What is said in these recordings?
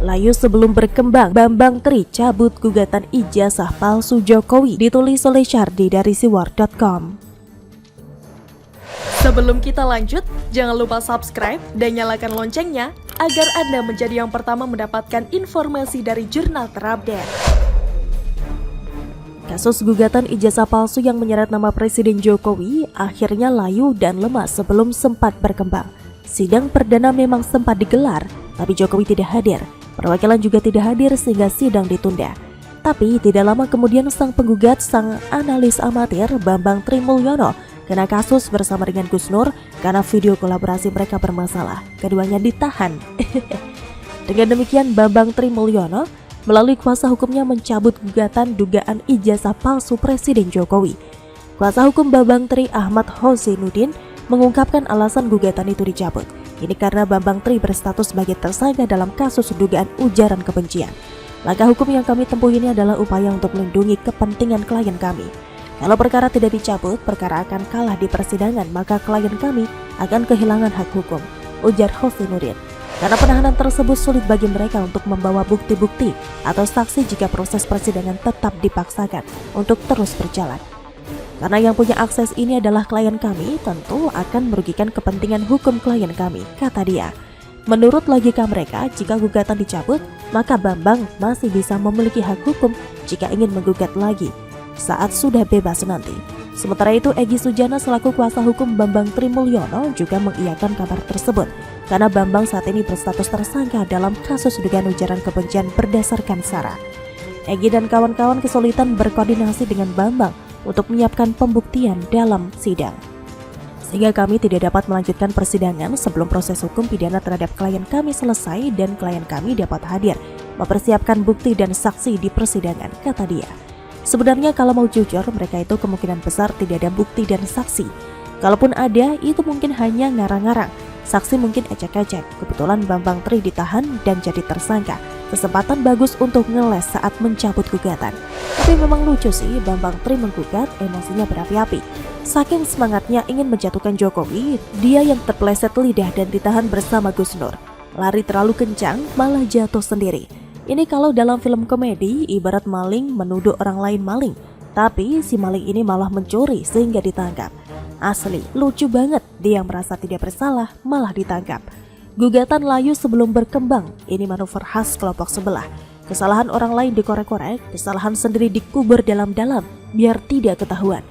layu sebelum berkembang, Bambang Tri cabut gugatan ijazah palsu Jokowi, ditulis oleh Syardi dari siwar.com. Sebelum kita lanjut, jangan lupa subscribe dan nyalakan loncengnya agar Anda menjadi yang pertama mendapatkan informasi dari jurnal terupdate. Kasus gugatan ijazah palsu yang menyeret nama Presiden Jokowi akhirnya layu dan lemah sebelum sempat berkembang. Sidang perdana memang sempat digelar, tapi Jokowi tidak hadir. Perwakilan juga tidak hadir sehingga sidang ditunda. Tapi tidak lama kemudian sang penggugat, sang analis amatir Bambang Tri Mulyono, kena kasus bersama dengan Gus Nur karena video kolaborasi mereka bermasalah. Keduanya ditahan. Dengan demikian, Bambang Tri Mulyono melalui kuasa hukumnya mencabut gugatan dugaan ijazah palsu Presiden Jokowi. Kuasa hukum Bambang Tri, Ahmad Hoseinuddin, mengungkapkan alasan gugatan itu dicabut. Ini karena Bambang Tri berstatus sebagai tersangka dalam kasus dugaan ujaran kebencian. Langkah hukum yang kami tempuh ini adalah upaya untuk melindungi kepentingan klien kami. Kalau perkara tidak dicabut, perkara akan kalah di persidangan, maka klien kami akan kehilangan hak hukum, ujar Hoseinuddin. Karena penahanan tersebut sulit bagi mereka untuk membawa bukti-bukti atau saksi jika proses persidangan tetap dipaksakan untuk terus berjalan. Karena yang punya akses ini adalah klien kami, tentu akan merugikan kepentingan hukum klien kami, kata dia. Menurut logika mereka, jika gugatan dicabut, maka Bambang masih bisa memiliki hak hukum jika ingin menggugat lagi saat sudah bebas nanti. Sementara itu, Egy Sujana selaku kuasa hukum Bambang Tri Mulyono juga mengiyakan kabar tersebut karena Bambang saat ini berstatus tersangka dalam kasus dugaan ujaran kebencian berdasarkan SARA. Egy dan kawan-kawan kesulitan berkoordinasi dengan Bambang untuk menyiapkan pembuktian dalam sidang, sehingga kami tidak dapat melanjutkan persidangan sebelum proses hukum pidana terhadap klien kami selesai dan klien kami dapat hadir mempersiapkan bukti dan saksi di persidangan, kata dia. Sebenarnya kalau mau jujur, mereka itu kemungkinan besar tidak ada bukti dan saksi. Kalaupun ada, itu mungkin hanya ngarang-ngarang. Saksi mungkin ecek-ecek. Kebetulan Bambang Tri ditahan dan jadi tersangka. Kesempatan bagus untuk ngeles saat mencabut gugatan. Tapi memang lucu sih, Bambang Tri menggugat, emosinya berapi-api. Saking semangatnya ingin menjatuhkan Jokowi, dia yang terpleset lidah dan ditahan bersama Gus Nur. Lari terlalu kencang, malah jatuh sendiri. Ini kalau dalam film komedi, ibarat maling menuduh orang lain maling. Tapi si maling ini malah mencuri sehingga ditangkap. Asli, lucu banget, dia yang merasa tidak bersalah malah ditangkap. Gugatan layu sebelum berkembang, ini manuver khas kelompok sebelah. Kesalahan orang lain dikorek-korek, kesalahan sendiri dikubur dalam-dalam, biar tidak ketahuan.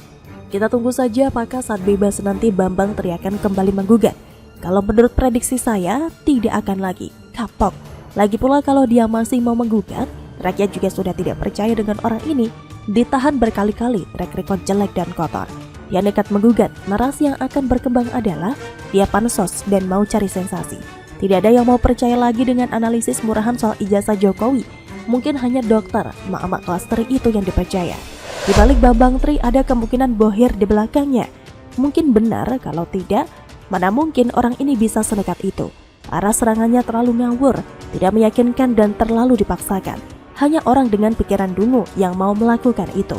Kita tunggu saja apakah saat bebas nanti Bambang Tri akan kembali menggugat. Kalau menurut prediksi saya, tidak akan lagi, kapok. Lagi pula kalau dia masih mau menggugat, rakyat juga sudah tidak percaya dengan orang ini. Ditahan berkali-kali, track record jelek dan kotor. Dia nekat menggugat, narasi yang akan berkembang adalah dia pansos dan mau cari sensasi. Tidak ada yang mau percaya lagi dengan analisis murahan soal ijazah Jokowi. Mungkin hanya dokter, emak-emak kelas teri itu yang dipercaya. Di balik Bambang Tri ada kemungkinan bohir di belakangnya. Mungkin benar, kalau tidak, mana mungkin orang ini bisa senekat itu. Arah serangannya terlalu ngawur, tidak meyakinkan dan terlalu dipaksakan. Hanya orang dengan pikiran dungu yang mau melakukan itu.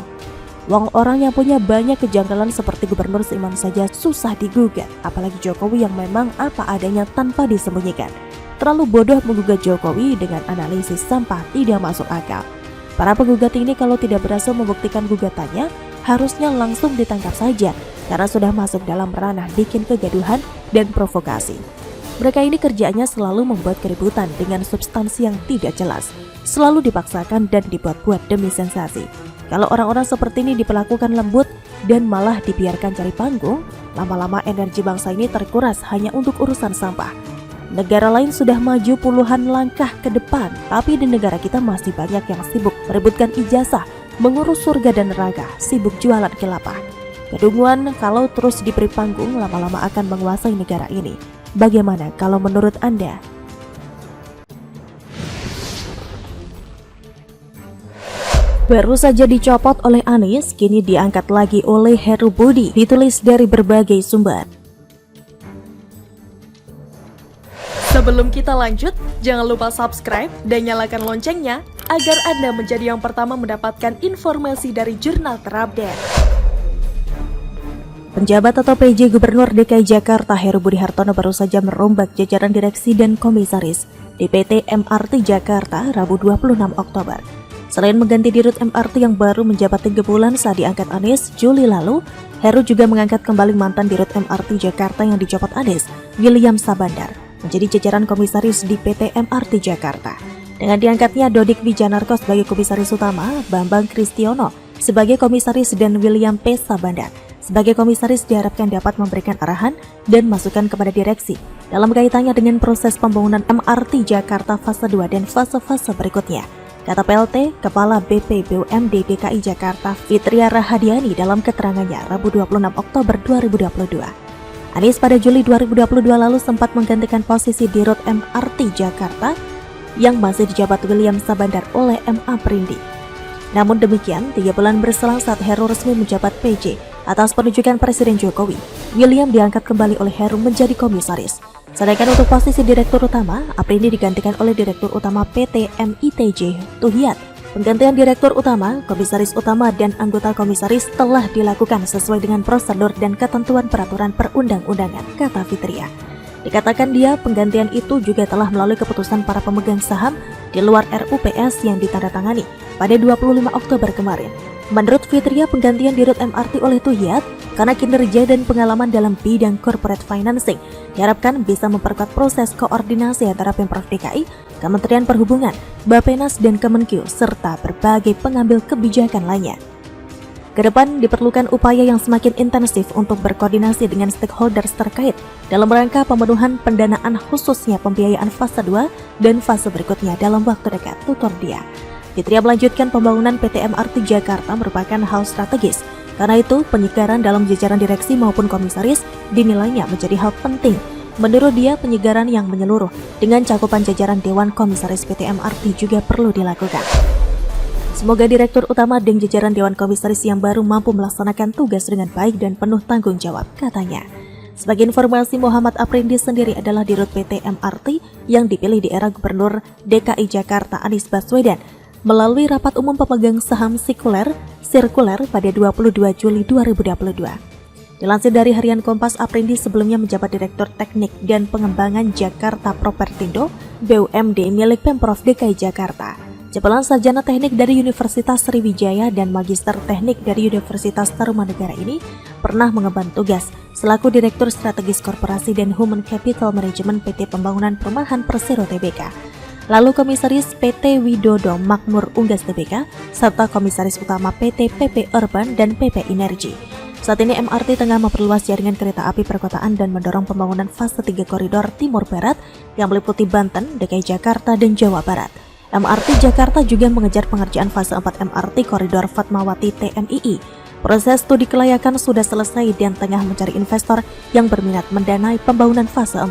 Wong orang yang punya banyak kejanggalan seperti Gubernur Seiman saja susah digugat, apalagi Jokowi yang memang apa adanya tanpa disembunyikan. Terlalu bodoh menggugat Jokowi dengan analisis sampah tidak masuk akal. Para penggugat ini kalau tidak berhasil membuktikan gugatannya, harusnya langsung ditangkap saja karena sudah masuk dalam ranah bikin kegaduhan dan provokasi. Mereka ini kerjanya selalu membuat keributan dengan substansi yang tidak jelas, selalu dipaksakan dan dibuat-buat demi sensasi. Kalau orang-orang seperti ini diperlakukan lembut dan malah dibiarkan cari panggung, lama-lama energi bangsa ini terkuras hanya untuk urusan sampah. Negara lain sudah maju puluhan langkah ke depan, tapi di negara kita masih banyak yang sibuk merebutkan ijazah, mengurus surga dan neraka, sibuk jualan kelapa. Kedunguan kalau terus diberi panggung lama-lama akan menguasai negara ini. Bagaimana kalau menurut Anda? Baru saja dicopot oleh Anies, kini diangkat lagi oleh Heru Budi, ditulis dari berbagai sumber. Sebelum kita lanjut, jangan lupa subscribe dan nyalakan loncengnya agar Anda menjadi yang pertama mendapatkan informasi dari jurnal terupdate. Penjabat atau PJ Gubernur DKI Jakarta Heru Budi Hartono baru saja merombak jajaran direksi dan komisaris di PT MRT Jakarta Rabu 26 Oktober. Selain mengganti dirut MRT yang baru menjabat 3 bulan saat diangkat Anies Juli lalu, Heru juga mengangkat kembali mantan dirut MRT Jakarta yang dicopot Anies, William Sabandar, menjadi jajaran komisaris di PT MRT Jakarta. Dengan diangkatnya Dodik Wijanarko sebagai komisaris utama, Bambang Kristiono sebagai komisaris dan William P. Sabandar sebagai komisaris diharapkan dapat memberikan arahan dan masukan kepada direksi dalam kaitannya dengan proses pembangunan MRT Jakarta fase 2 dan fase-fase berikutnya, kata PLT Kepala BP BUMD DKI Jakarta Fitria Rahadiani dalam keterangannya Rabu 26 Oktober 2022. Anies pada Juli 2022 lalu sempat menggantikan posisi Dirut MRT Jakarta yang masih dijabat William Sabandar oleh M.A. Prindi. Namun demikian, 3 bulan berselang saat Heru resmi menjabat PJ atas penunjukan Presiden Jokowi, William diangkat kembali oleh Heru menjadi komisaris. Sedangkan untuk posisi Direktur Utama, Aprindi digantikan oleh Direktur Utama PT MITJ Tuhiat. Penggantian Direktur Utama, Komisaris Utama, dan anggota komisaris telah dilakukan sesuai dengan prosedur dan ketentuan peraturan perundang-undangan, kata Fitria. Dikatakan dia, penggantian itu juga telah melalui keputusan para pemegang saham di luar RUPS yang ditandatangani pada 25 Oktober kemarin. Menurut Fitria, penggantian Dirut MRT oleh Tuhiat karena kinerja dan pengalaman dalam bidang corporate financing diharapkan bisa memperkuat proses koordinasi antara Pemprov DKI, Kementerian Perhubungan, Bappenas, dan Kemenkyu, serta berbagai pengambil kebijakan lainnya. Kedepan diperlukan upaya yang semakin intensif untuk berkoordinasi dengan stakeholders terkait dalam rangka pemenuhan pendanaan khususnya pembiayaan fase 2 dan fase berikutnya dalam waktu dekat, tutur dia. Fitria melanjutkan pembangunan PT MRT Jakarta merupakan hal strategis. Karena itu, penyegaran dalam jajaran direksi maupun komisaris dinilainya menjadi hal penting. Menurut dia, penyegaran yang menyeluruh dengan cakupan jajaran Dewan Komisaris PT MRT juga perlu dilakukan. Semoga Direktur Utama dan jajaran Dewan Komisaris yang baru mampu melaksanakan tugas dengan baik dan penuh tanggung jawab, katanya. Sebagai informasi, Muhammad Aprindi sendiri adalah Dirut PT MRT yang dipilih di era Gubernur DKI Jakarta Anies Baswedan melalui rapat umum pemegang saham sirkuler pada 22 Juli 2022. Dilansir dari Harian Kompas, Aprindi sebelumnya menjabat Direktur Teknik dan Pengembangan Jakarta Propertindo BUMD milik Pemprov DKI Jakarta. Jabatan sarjana teknik dari Universitas Sriwijaya dan Magister Teknik dari Universitas Tarumanegara ini pernah mengemban tugas selaku Direktur Strategis Korporasi dan Human Capital Management PT Pembangunan Perumahan Persero Tbk. Lalu Komisaris PT Widodo Makmur Unggas Tbk, serta Komisaris Utama PT PP Urban dan PP Energi. Saat ini MRT tengah memperluas jaringan kereta api perkotaan dan mendorong pembangunan fase 3 koridor Timur Barat yang meliputi Banten, DKI Jakarta, dan Jawa Barat. MRT Jakarta juga mengejar pengerjaan fase 4 MRT koridor Fatmawati TMII. Proses studi kelayakan sudah selesai dan tengah mencari investor yang berminat mendanai pembangunan fase 4.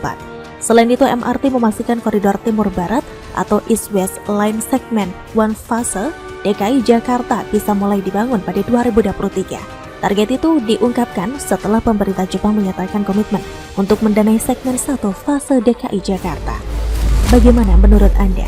Selain itu, MRT memastikan koridor Timur Barat atau East-West Line Segment 1 fase DKI Jakarta bisa mulai dibangun pada 2023. Target itu diungkapkan setelah pemerintah Jepang menyatakan komitmen untuk mendanai segmen 1 fase DKI Jakarta. Bagaimana menurut Anda?